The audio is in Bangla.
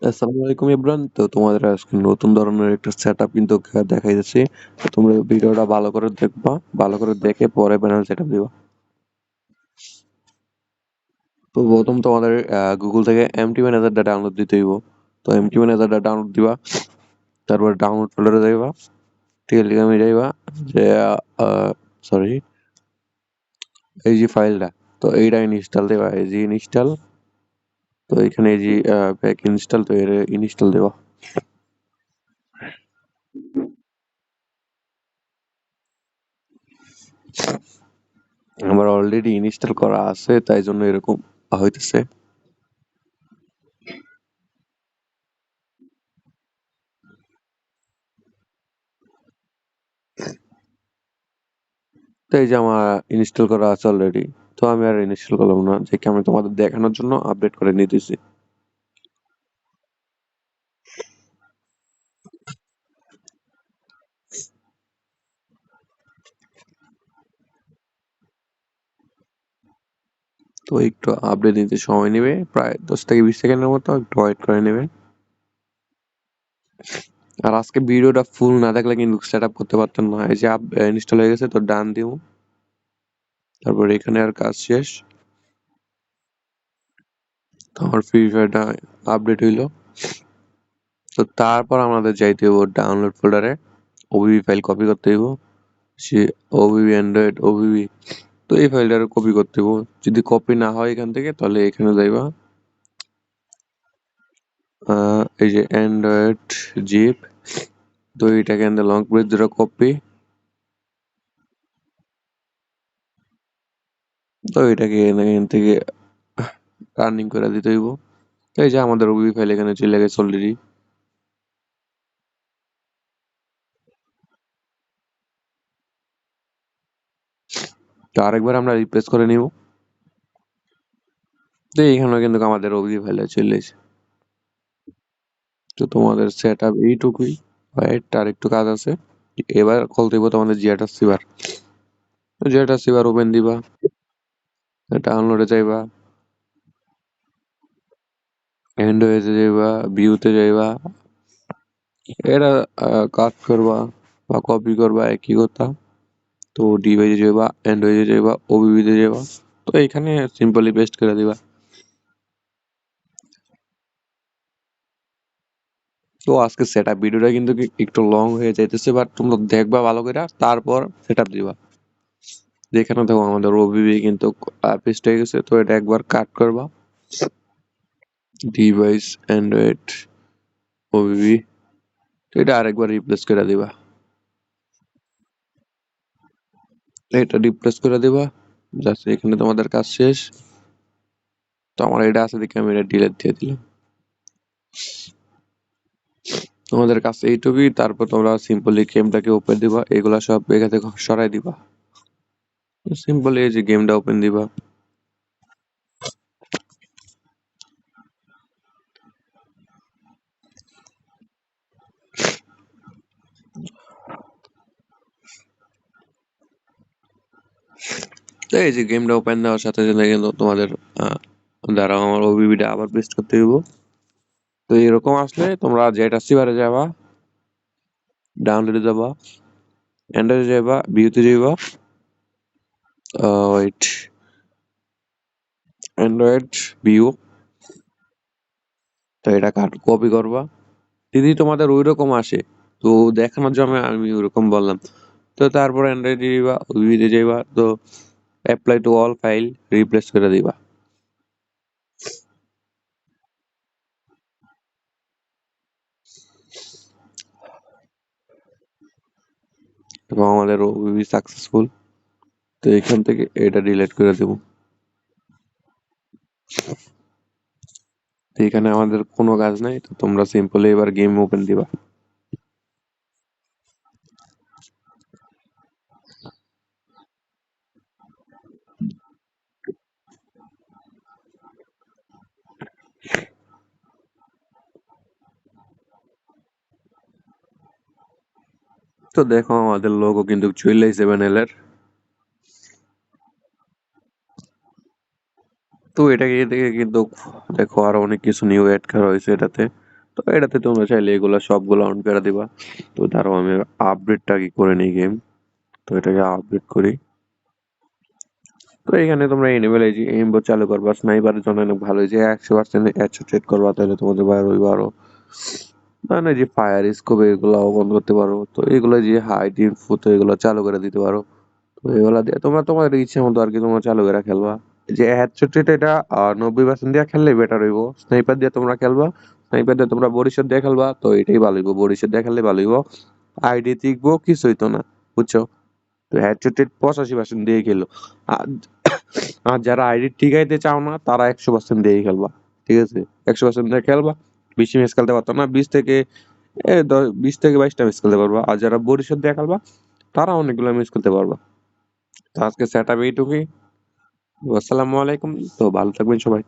আসসালামু আলাইকুম ইমরান। তো তোমাদের আজকে নতুন ধরনের একটা সেটআপ কিন্তু দেখাই যাচ্ছে। তো তোমরা ভিডিওটা ভালো করে দেখবা, ভালো করে দেখে পরে প্যানেল সেটআপ দিবা। তো প্রথম তোমাদের গুগল থেকে এমটি ম্যানেজারটা ডাউনলোড দিতে হইব। তো এমটি ম্যানেজারটা ডাউনলোড দিবা, তারপর ডাউনলোড ফোল্ডারে যাইবা, টেলিগ্রামে যাইবা, যে সরি এই যে ফাইলটা, তো এইটা ইনস্টল দেবা, এই যে ইনস্টল। তো এখানে এই যে ব্যাক ইনস্টল, তো এর ইনস্টল দেবা। আমার অলরেডি ইনস্টল করা আছে, তাই জন্য এরকম হইতেছে। তো এই যে আমার ইনস্টল করা আছে অলরেডি। তো আমি আর ইনস্টল করলাম না, যে কি আমি তোমাদের দেখানোর জন্য আপডেট করে নিতেছি। তো একটু আপডেট নিতে সময় নেবে, প্রায় 10 থেকে 20 সেকেন্ডের মতো, একটু ওয়েট করে নেবেন। আর আজকে ভিডিওটা ফুল না দেখলে কিন্তু সেট আপ করতে পারতেন না। এই যে ইনস্টল হয়ে গেছে, তো ডান দিব, তারপর এখানে আর কাজ শেষ। তো আমার ফ্রি ফায়ারটা আপডেট হইলো। তো তারপর আমাদের যাইতে হইব ডাউনলোড ফোল্ডারে, ওবিবি ফাইল কপি করতে হইব। সে ওবিবি অ্যান্ড্রয়েড ওবিবি, তো এই ফাইলটা কপি করতে হইব। যদি কপি না হয় এখান থেকে, তাহলে এখানে যাইবা, এই যে অ্যান্ড্রয়েড জিপ, তো এটাকে লং প্রেস ধরে কপি, তো এটাকে এখান থেকে রানিং করে দিতে হইব। তো এই যে আমাদের ওবিবি ফাইল এখানে চলে গেছে অলরেডি। তো আরেকবার আমরা রিপ্লেস করে নিব। তো এইখানে কিন্তু আমাদের ওবিবি ফাইলে চলে এসেছে। তো তোমাদের সেট আপ এইটুকুই, রাইট? আর একটু কাজ আছে। এবার কল দিব তোমাদের জিয়াটা সিবার। তো জিয়াটা সিবার ওপেন দিবা, ডাউনলোডে যাইবা, অ্যান্ড্রয়েডে যাইবা, ভিউতে যাইবা, এটা কাট করবা বা কপি করবা, একই কথা। তো ডিভাইসে যাইবা, অ্যান্ড্রয়েডে যাইবা, ওবিবিতে যাইবা, তো এইখানে সিম্পলি পেস্ট করে দিবা। তো আজকে সেটআপ ভিডিওটা কিন্তু একটু লং হয়ে যাইতেছে, বাট তোমরা দেখবা ভালো করে, তারপর সেটআপ দিবা। যেখানে দেখো আমাদের ওবিবি কিন্তু পেস্ট হয়ে গেছে, তো এটা একবার কাট করবা, ডিভাইস অ্যান্ড্রয়েড ওবিবি, তো এটা আরেকবার রিপ্লেস করে দিবা। এটা রিপ্লেস করে দিবা, জাস্ট এখানে তোমাদের কাজ শেষ। তো আমার এটা আছে দেখে আমি এটা ডিলিট দিয়ে দিলাম। তোমাদের কাছে এইটুকুই। তারপর তোমরা সিম্পলি গেমটাকে ওপেন দিবা, এগুলা সব এখান থেকে সরাই দিবা। সিম্পলি এই যে গেমটা ওপেন দিবা। তো এই যে গেমটা ওপেন দেওয়ার সাথে সাথে কিন্তু তোমাদের দ্বারা আমার ওবিবিটা আবার পেস্ট করতে হইব। তো এরকম আসলে তোমরা যেটা সিবারে যাবা, ডাউনলোডে যাবা, অ্যান্ড্রয়েডে যাবা, ভিউতে যাবা, ওয়েট, অ্যান্ড্রয়েড ভিউ, তো এটা কপি করবা। যদি তোমাদের ওই রকম আসে, তো দেখানোর জন্য আমি ওইরকম বললাম। তো তারপর অ্যান্ড্রয়েডে যাবা, ওবিবিতে যাবা, তো apply to all file, replace করে দিবা। এবং আমাদের ওবিবি সাকসেসফুল। তো এখান থেকে এটা ডিলিট করে দেবো। তো এখানে আমাদের কোনো কাজ নাই, তো তোমরা সিম্পলি এবার গেম ওপেন দিবা। তো দেখো আমাদের লোগো কিন্তু চলে আইছে প্যানেলের। তো এটাকে দেখে কিন্তু দেখো আরো অনেক কিছু নিউ অ্যাড করা হয়েছে এটাতে। তো এটাতে তোমরা চাইলে এগুলো সবগুলো অন করে দিবা। তো দাঁড়াও আমি আপডেটটা কি করে নিই গেম। তো এটাকে আপডেট করি। তো এখানে তোমরা এনেবল এই যে এইমবো চালু করবা, স্নাইপারের জন্য অনেক ভালো, যে 100% হেডশট সেট করবা, তাহলে তোমাদের বার হইব আরো। মানে যে ফায়ার স্কোপ এগুলো বন্ধ করতে পারো। তো এগুলো যে হাইট ইনফো, তো এগুলো চালু করে দিতে পারো। তো এগুলা দিয়ে তোমরা তোমাদের ইচ্ছে মতো আর কি তোমরা চালু করে খেলবা। যে হেডশট এটা 90% দিয়ে খেললে বেটার হইব। স্নাইপার দিয়ে তোমরা খেলবা, স্নাইপার দিয়ে তোমরা বডিশট দিয়ে খেলবা, তো এটাই ভালো হইব। বডিশট দিয়ে খেললে ভালো হইব। আইডি টিকবো, কিছু হইতো না, বুঝছো? তো হেডশট 85% দিয়ে খেলো। আর আর যারা আইডি টিকাইতে চাও না তারা 100% দিয়ে খেলবা। ঠিক আছে, 100% দিয়ে খেলবা। বেশি ম্যাচ খেলতে পারতো না, 20 থেকে 22টা ম্যাচ খেলতে পারবা। আর যারা বরিশাল দিয়ে খেলবা তারা অনেকগুলো ম্যাচ খেলতে পারবা। তো আজকে সেট আপ এইটুকুই। আসসালামু আলাইকুম। তো ভালো থাকবেন সবাই।